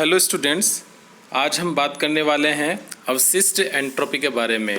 Hello students, आज हम बात करने वाले हैं अवशिष्ट एंट्रोपी के बारे में।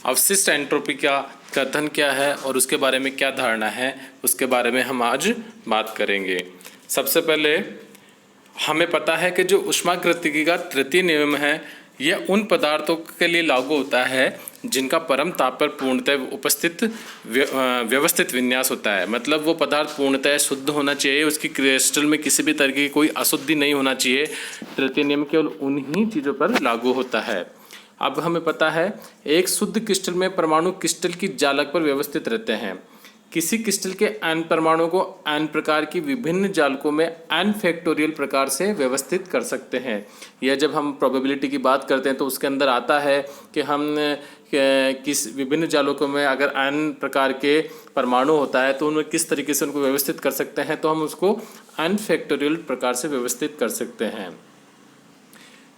अवशिष्ट एंट्रोपी का कथन क्या है और उसके बारे में क्या धारणा है, उसके बारे में हम आज बात करेंगे। सबसे पहले हमें पता है कि जो ऊष्मागतिकी का तृतीय नियम है, यह उन पदार्थों के लिए लागू होता है जिनका परम ताप पर पूर्णतः उपस्थित व्यवस्थित विन्यास होता है। मतलब वो पदार्थ पूर्णतः शुद्ध होना चाहिए, उसकी क्रिस्टल में किसी भी तरह की कोई अशुद्धि नहीं होना चाहिए। तृतीय नियम केवल उन्हीं चीज़ों पर लागू होता है। अब हमें पता है एक शुद्ध क्रिस्टल में परमाणु क्रिस्टल की जालक पर व्यवस्थित रहते हैं। किसी क्रिस्टल के एन परमाणु को एन प्रकार की विभिन्न जालकों में एन फैक्टोरियल प्रकार से व्यवस्थित कर सकते हैं। यह जब हम प्रोबेबिलिटी की बात करते हैं तो उसके अंदर आता है कि हम किस विभिन्न जालकों में अगर एन प्रकार के परमाणु होता है तो उनमें किस तरीके से उनको व्यवस्थित कर सकते हैं, तो हम उसको एन फैक्टोरियल प्रकार से व्यवस्थित कर सकते हैं।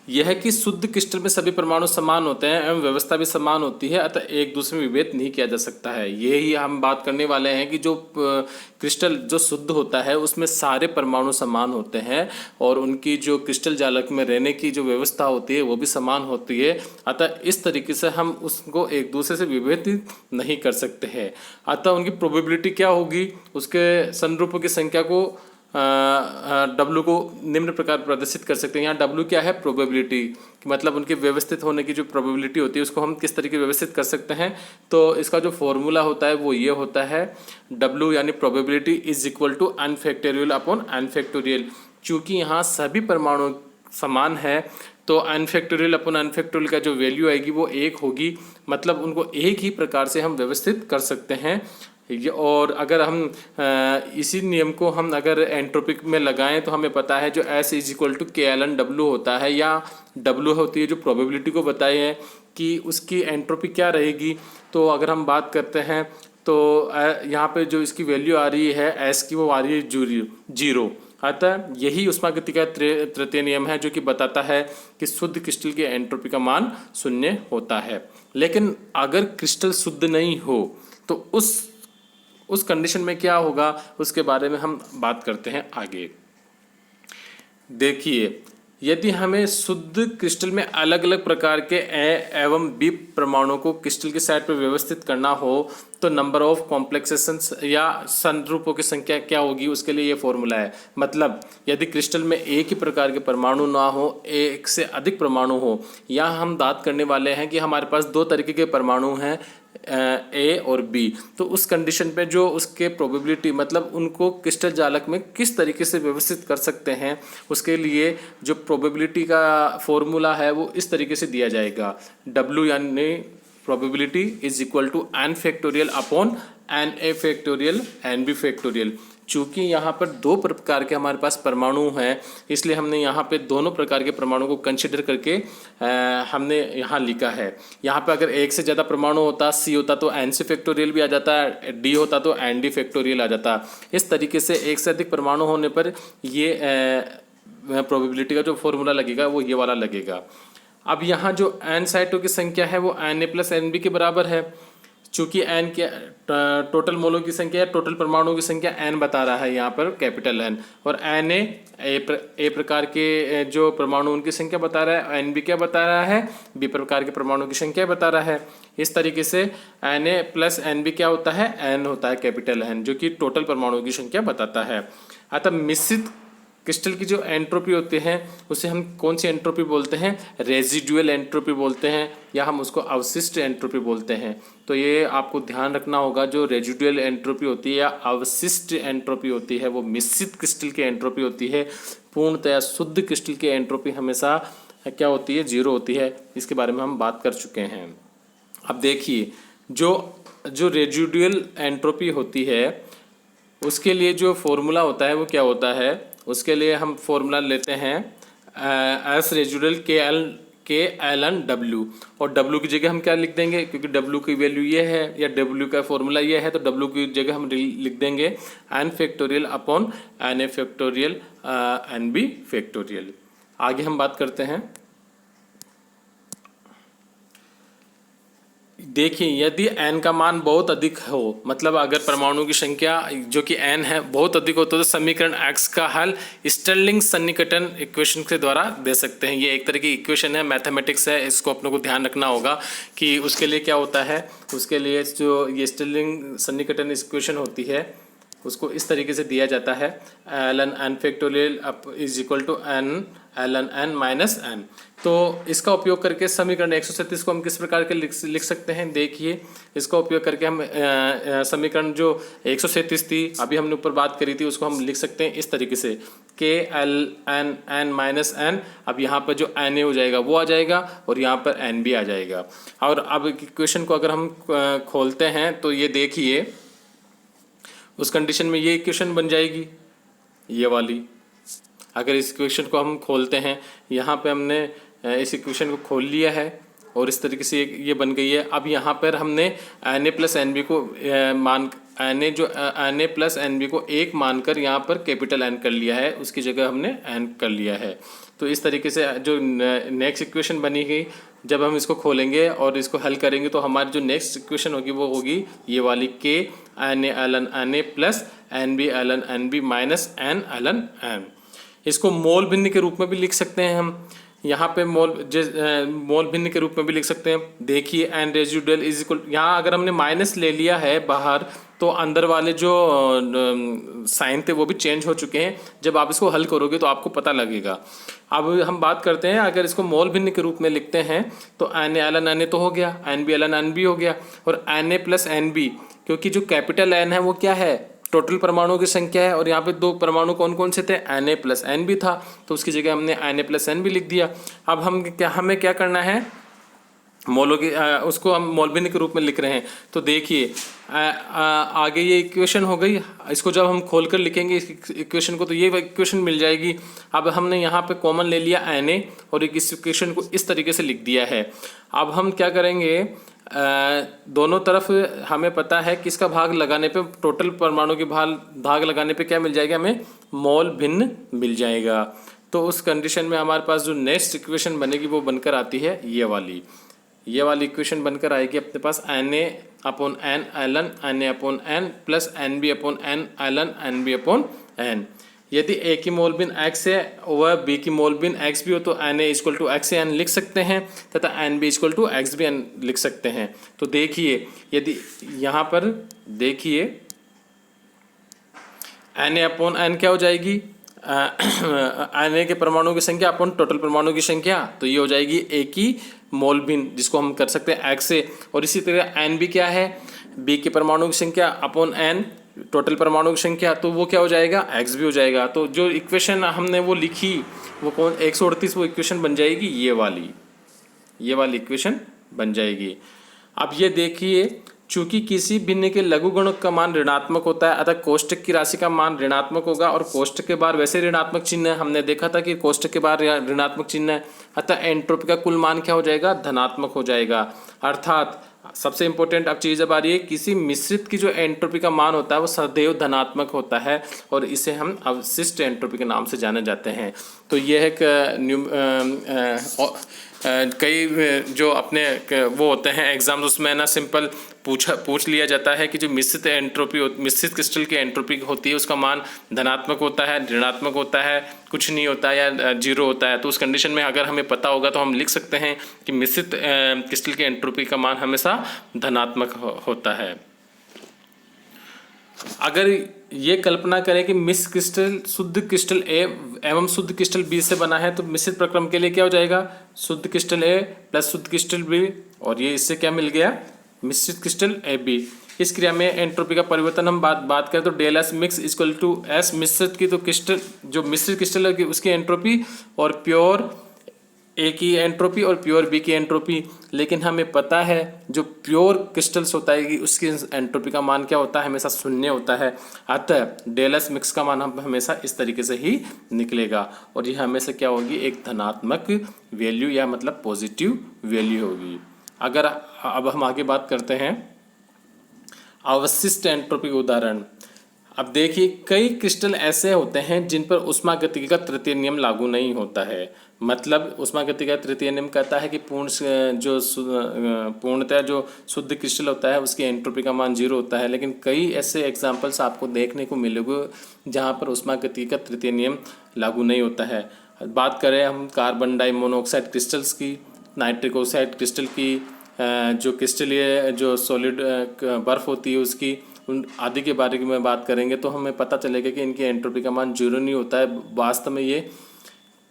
यह कि शुद्ध क्रिस्टल में सभी परमाणु समान होते हैं एवं व्यवस्था भी समान होती है, अतः एक दूसरे में विभेद नहीं किया जा सकता है। यही हम बात करने वाले हैं कि जो क्रिस्टल जो शुद्ध होता है उसमें सारे परमाणु समान होते हैं और उनकी जो क्रिस्टल जालक में रहने की जो व्यवस्था होती है वो भी समान होती है। अतः इस तरीके से हम उसको एक दूसरे से विभेदित नहीं कर सकते हैं। अतः उनकी प्रोबेबिलिटी क्या होगी, उसके संरूपों की संख्या को W को निम्न प्रकार प्रदर्शित कर सकते हैं। यहाँ W क्या है, प्रोबेबिलिटी, मतलब उनके व्यवस्थित होने की जो प्रोबेबिलिटी होती है उसको हम किस तरीके व्यवस्थित कर सकते हैं। तो इसका जो फॉर्मूला होता है वो ये होता है, W यानी probability is equal to N factorial upon N factorial. चूँकि यहाँ सभी परमाणु समान है तो N factorial upon N factorial का जो वैल्यू आएगी वो 1 होगी, मतलब उनको एक ही प्रकार से हम व्यवस्थित कर सकते हैं। और अगर हम इसी नियम को हम अगर एंट्रोपिक में लगाएं तो हमें पता है जो S is equal to KLN W होता है, या W होती है जो प्रोबेबिलिटी को बताए हैं कि उसकी एंट्रोपी क्या रहेगी। तो अगर हम बात करते हैं तो यहाँ पे जो इसकी वैल्यू आ रही है S की, वो आ रही है 0। अतः यही ऊष्मागतिकी का तृतीय नियम है जो कि बताता है कि शुद्ध क्रिस्टल की एंट्रोपी का मान 0 होता है। लेकिन अगर क्रिस्टल शुद्ध नहीं हो तो उस कंडीशन में क्या होगा, उसके बारे में हम बात करते हैं आगे। देखिए, यदि हमें शुद्ध क्रिस्टल में अलग अलग प्रकार के ए एवं बी परमाणुओं को क्रिस्टल के साइड पर व्यवस्थित करना हो तो नंबर ऑफ कॉम्प्लेक्सेशंस या संरूपों की संख्या क्या होगी, उसके लिए ये फॉर्मूला है। मतलब यदि क्रिस्टल में एक ही प्रकार के परमाणु ना हो, एक से अधिक परमाणु हो, या हम बात करने वाले हैं कि हमारे पास 2 तरीके के परमाणु हैं ए और बी, तो उस कंडीशन पे जो उसके प्रोबेबिलिटी, मतलब उनको क्रिस्टल जालक में किस तरीके से व्यवस्थित कर सकते हैं, उसके लिए जो प्रोबेबिलिटी का फॉर्मूला है वो इस तरीके से दिया जाएगा। W यानी probability is equal to N factorial upon n a factorial n b factorial. चूँकि यहाँ पर 2 प्रकार के हमारे पास परमाणु हैं, इसलिए हमने यहाँ पे दोनों प्रकार के परमाणु को कंसिडर करके हमने यहाँ लिखा है। यहाँ पे अगर एक से ज़्यादा परमाणु होता, C होता तो एन सी फैक्टोरियल भी आ जाता, D होता तो एन डी फैक्टोरियल आ जाता। इस तरीके से एक से अधिक परमाणु होने पर ये प्रोबेबिलिटी का जो फॉर्मूला लगेगा वो ये वाला लगेगा। अब यहाँ जो एन साइटों की संख्या है वो n a plus n b के बराबर है। चूँकि एन के टोटल मोलों की संख्या या टोटल परमाणुओं की संख्या एन बता रहा है यहाँ पर कैपिटल एन, और एन ए प्रकार के जो परमाणु उनकी संख्या बता रहा है, एन बी क्या बता रहा है, बी प्रकार के परमाणु की संख्या बता रहा है। इस तरीके से n a plus n b क्या होता है, एन होता है कैपिटल एन, जो कि टोटल परमाणुओं की संख्या बताता है। अतः मिश्रित क्रिस्टल की जो एंट्रोपी होती है उसे हम कौन सी एंट्रोपी बोलते हैं, रेजिडुअल एंट्रोपी बोलते हैं, या हम उसको अवशिष्ट एंट्रोपी बोलते हैं। तो ये आपको ध्यान रखना होगा, जो रेजिडुअल एंट्रोपी होती है या अवशिष्ट एंट्रोपी होती है वो मिश्रित क्रिस्टल की एंट्रोपी होती है। पूर्णतया शुद्ध क्रिस्टल की एंट्रोपी हमेशा क्या होती है, 0 होती है। इसके बारे में हम बात कर चुके हैं। अब देखिए, जो रेजिडुअल एंट्रोपी होती है उसके लिए जो फॉर्मूला होता है वो क्या होता है, उसके लिए हम फॉर्मूला लेते हैं एस रेजिडुअल के एल एन डब्ल्यू, और W की जगह हम क्या लिख देंगे, क्योंकि W की वैल्यू ये है या W का फॉर्मूला ये है, तो W की जगह हम लिख देंगे n factorial upon n a factorial n b factorial. आगे हम बात करते हैं। देखिए, यदि n का मान बहुत अधिक हो, मतलब अगर परमाणु की संख्या जो कि n है बहुत अधिक हो, तो समीकरण x का हल स्टर्लिंग सन्निकटन इक्वेशन के द्वारा दे सकते हैं। ये एक तरह की इक्वेशन है, मैथमेटिक्स है, इसको अपने को ध्यान रखना होगा कि उसके लिए क्या होता है। उसके लिए जो ये स्टर्लिंग सन्निकटन इक्वेशन होती है उसको इस तरीके से दिया जाता है, ln n factorial is equal to n ln n minus n। तो इसका उपयोग करके समीकरण 137 को हम किस प्रकार के लिख सकते हैं। देखिए, इसका उपयोग करके हम समीकरण जो 137 थी अभी हमने ऊपर बात करी थी उसको हम लिख सकते हैं इस तरीके से k ln n minus n। अब यहाँ पर जो n हो जाएगा वो आ जाएगा और यहाँ पर n भी आ जाएगा। और अब इक्वेशन को अगर हम खोलते हैं तो ये देखिए, उस कंडीशन में ये इक्वेशन बन जाएगी, ये वाली। अगर इस इक्वेशन को हम खोलते हैं, यहाँ पे हमने इस इक्वेशन को खोल लिया है और इस तरीके से ये बन गई है। अब यहाँ पर हमने Na प्लस एन बी को Na प्लस एन बी को 1 मानकर यहाँ पर कैपिटल N कर लिया है, उसकी जगह हमने N कर लिया है। तो इस तरीके से जो नेक्स्ट इक्वेशन बनी गई, जब हम इसको खोलेंगे और इसको हल करेंगे तो हमारी जो नेक्स्ट इक्वेशन होगी वो होगी ये वाली k Na ln Na plus Nb ln Nb minus n ln n। इसको मोल भिन्न के रूप में भी लिख सकते हैं हम, यहाँ पे मोल भिन्न के रूप में भी लिख सकते हैं। देखिए, n रेजिडुअल इज इक्वल, यहाँ अगर हमने माइनस ले लिया है बाहर तो अंदर वाले जो साइन थे वो भी चेंज हो चुके हैं। जब आप इसको हल करोगे तो आपको पता लगेगा। अब हम बात करते हैं, अगर इसको मोल भिन्न के रूप में लिखते हैं तो Na ln Na तो हो गया, Nb ln Nb हो गया, और Na प्लस Nb, क्योंकि जो कैपिटल N है वो क्या है, टोटल परमाणुओं की संख्या है, और यहाँ पे 2 परमाणु कौन कौन से थे, Na प्लस Nb था, तो उसकी जगह हमने Na प्लस Nb लिख दिया। अब हमें क्या करना है, मोलों की उसको हम मोल भिन्न के रूप में लिख रहे हैं। तो देखिए, आगे ये इक्वेशन हो गई। इसको जब हम खोल कर लिखेंगे इस इक्वेशन को तो ये इक्वेशन मिल जाएगी। अब हमने यहाँ पे कॉमन ले लिया Na और इस इक्वेशन को इस तरीके से लिख दिया है। अब हम क्या करेंगे, दोनों तरफ हमें पता है कि इसका भाग लगाने पे, टोटल परमाणु के भाग लगाने पे क्या मिल जाएगा, हमें मोल भिन्न मिल जाएगा। तो उस कंडीशन में हमारे पास जो नेक्स्ट इक्वेशन बनेगी वो बनकर आती है ये वाली इक्वेशन बनकर आएगी अपने पास Na upon n ln Na upon n plus Nb upon n ln Nb upon n। यदि A की मोल भिन्न x है वह B की मोल भिन्न x भी हो तो Na equal to x n लिख सकते हैं तथा Nb इक्वल टू x भी n लिख सकते हैं। तो देखिए, यदि यहाँ पर देखिए Na अपॉन n क्या हो जाएगी, Na के परमाणु की संख्या अपॉन टोटल परमाणु की संख्या, तो ये हो जाएगी A की मोल भिन्न, जिसको हम कर सकते हैं x से। और इसी तरह Nb क्या है, B के परमाणु की संख्या अपॉन n टोटल परमाणु की संख्या, तो वो क्या हो जाएगा, x भी हो जाएगा। तो जो इक्वेशन हमने वो लिखी वो कौन 138 वो इक्वेशन बन जाएगी, ये वाली इक्वेशन बन जाएगी। अब ये देखिए, चूंकि किसी भिन्न के लघुगणक का मान ऋणात्मक होता है अतः कोष्टक की राशि का मान ऋणात्मक होगा, और कोष्टक के बाहर वैसे ऋणात्मक चिन्ह है, हमने देखा था कि कोष्टक के बाहर ऋणात्मक चिन्ह है, अतः एंट्रोपी का कुल मान क्या हो जाएगा, धनात्मक हो जाएगा। अर्थात सबसे इंपॉर्टेंट अब चीज़ अब आ रही है, किसी मिश्रित की जो एंट्रोपी का मान होता है वो सदैव धनात्मक होता है और इसे हम अवशिष्ट एंट्रोपी के नाम से जाने जाते हैं। तो यह एक कई जो अपने वो होते हैं एग्जाम्स, उसमें ना सिंपल पूछ लिया जाता है कि जो मिश्रित मिश्रित क्रिस्टल की एंट्रोपी होती है उसका मान धनात्मक होता है, ऋणात्मक होता है, कुछ नहीं होता है या 0 होता है। तो उस कंडीशन में अगर हमें पता होगा तो हम लिख सकते हैं कि मिश्रित क्रिस्टल की एंट्रोपी का मान हमेशा धनात्मक होता है। अगर ये कल्पना करें कि मिश्र क्रिस्टल शुद्ध क्रिस्टल A एवं शुद्ध क्रिस्टल B से बना है, तो मिश्रित प्रक्रम के लिए क्या हो जाएगा, शुद्ध क्रिस्टल A प्लस शुद्ध क्रिस्टल B, और ये इससे क्या मिल गया, मिश्रित क्रिस्टल AB। इस क्रिया में एंट्रोपी का परिवर्तन हम बात करें तो del s mix equal to s मिश्रित की, तो क्रिस्टल जो मिश्रित क्रिस्टल है उसकी एंट्रोपी और प्योर ए की एंट्रोपी और प्योर बी की एंट्रोपी। लेकिन हमें पता है जो प्योर क्रिस्टल्स होता है कि उसकी एंट्रोपी का मान क्या होता है, हमेशा 0 होता है। अतः डेल एस मिक्स का मान हम हमेशा इस तरीके से ही निकलेगा और ये हमेशा क्या होगी, एक धनात्मक वैल्यू या मतलब पॉजिटिव वैल्यू होगी। अगर अब हम आगे बात करते हैं अवशिष्ट एंट्रोपी के उदाहरण। अब देखिए, कई क्रिस्टल ऐसे होते हैं जिन पर ऊष्मागतिकी का तृतीय नियम लागू नहीं होता है। मतलब ऊष्मागतिकी का तृतीय नियम कहता है कि पूर्णतः जो शुद्ध क्रिस्टल होता है उसकी एंट्रोपी का मान 0 होता है, लेकिन कई ऐसे एग्जांपल्स आपको देखने को मिलेंगे जहाँ पर ऊष्मागतिकी का तृतीय नियम लागू नहीं होता है। बात करें हम कार्बन डाई मोनोऑक्साइड क्रिस्टल्स की, नाइट्रिक ऑक्साइड क्रिस्टल की, जो क्रिस्टलीय जो सॉलिड बर्फ़ होती है उसकी, उन आदि के बारे में बात करेंगे तो हमें पता चलेगा कि इनकी एंट्रोपी का मान 0 नहीं होता है। वास्तव में ये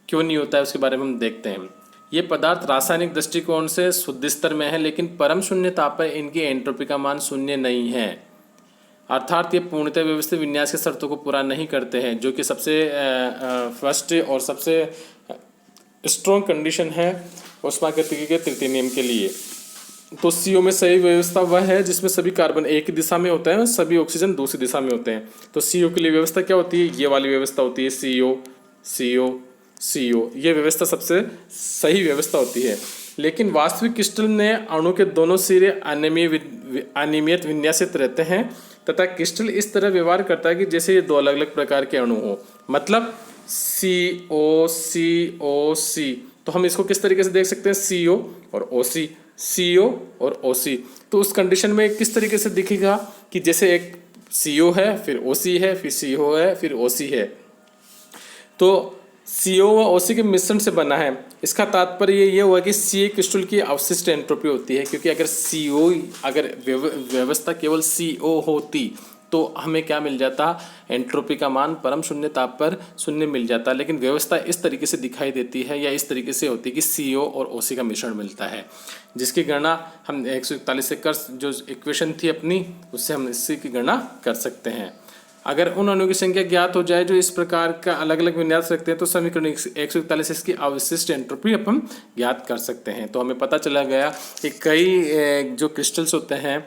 क्यों नहीं होता है उसके बारे में हम देखते हैं। ये पदार्थ रासायनिक दृष्टिकोण से शुद्ध स्तर में है, लेकिन परम शून्य ताप पर इनकी एंट्रोपी का मान 0 नहीं है, अर्थात ये पूर्णतः व्यवस्थित विन्यास की शर्तों को पूरा नहीं करते हैं, जो कि सबसे फर्स्ट और सबसे स्ट्रॉन्ग कंडीशन है ऊष्मागतिकी के तृतीय नियम के लिए। तो CO में सही व्यवस्था वह है जिसमें सभी कार्बन एक ही दिशा में होते हैं और सभी ऑक्सीजन दूसरी दिशा में होते हैं। तो CO के लिए व्यवस्था क्या होती है? ये वाली व्यवस्था होती है, CO CO CO। ये व्यवस्था सबसे सही व्यवस्था होती है। लेकिन वास्तविक क्रिस्टल में अणु के दोनों सिरे अनियमित विन्यासित रहते हैं तथा क्रिस्टल इस तरह व्यवहार करता है कि जैसे ये दो अलग अलग प्रकार के अणु हो। मतलब COCOC, तो हम इसको किस तरीके से देख सकते हैं? CO और OC, CO और OC। तो उस कंडीशन में किस तरीके से दिखेगा कि जैसे एक CO है, फिर OC है, फिर CO है, फिर OC है। तो CO व OC के मिश्रण से बना है। इसका तात्पर्य ये हुआ कि CA क्रिस्टल की अवशिष्ट एंट्रोपी होती है, क्योंकि अगर व्यवस्था केवल CO होती तो हमें क्या मिल जाता? एंट्रोपी का मान परम शून्य ताप पर 0 मिल जाता। लेकिन व्यवस्था इस तरीके से दिखाई देती है या इस तरीके से होती है कि CO और OC का मिश्रण मिलता है, जिसकी गणना हम 141 से जो इक्वेशन थी अपनी, उससे हम इसी की गणना कर सकते हैं। अगर उन अणुओं की संख्या ज्ञात हो जाए जो इस प्रकार का अलग अलग विन्यास रखते हैं तो समीकरण 141 इसकी अवशिष्ट एंट्रोपी अपन ज्ञात कर सकते हैं। तो हमें पता चला गया कि कई जो क्रिस्टल्स होते हैं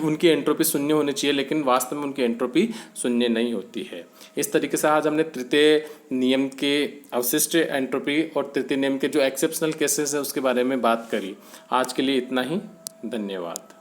उनकी एंट्रोपी 0 होनी चाहिए, लेकिन वास्तव में उनकी एंट्रोपी 0 नहीं होती है। इस तरीके से आज हमने तृतीय नियम के अवशिष्ट एंट्रोपी और तृतीय नियम के जो एक्सेप्शनल केसेस है उसके बारे में बात करी। आज के लिए इतना ही, धन्यवाद।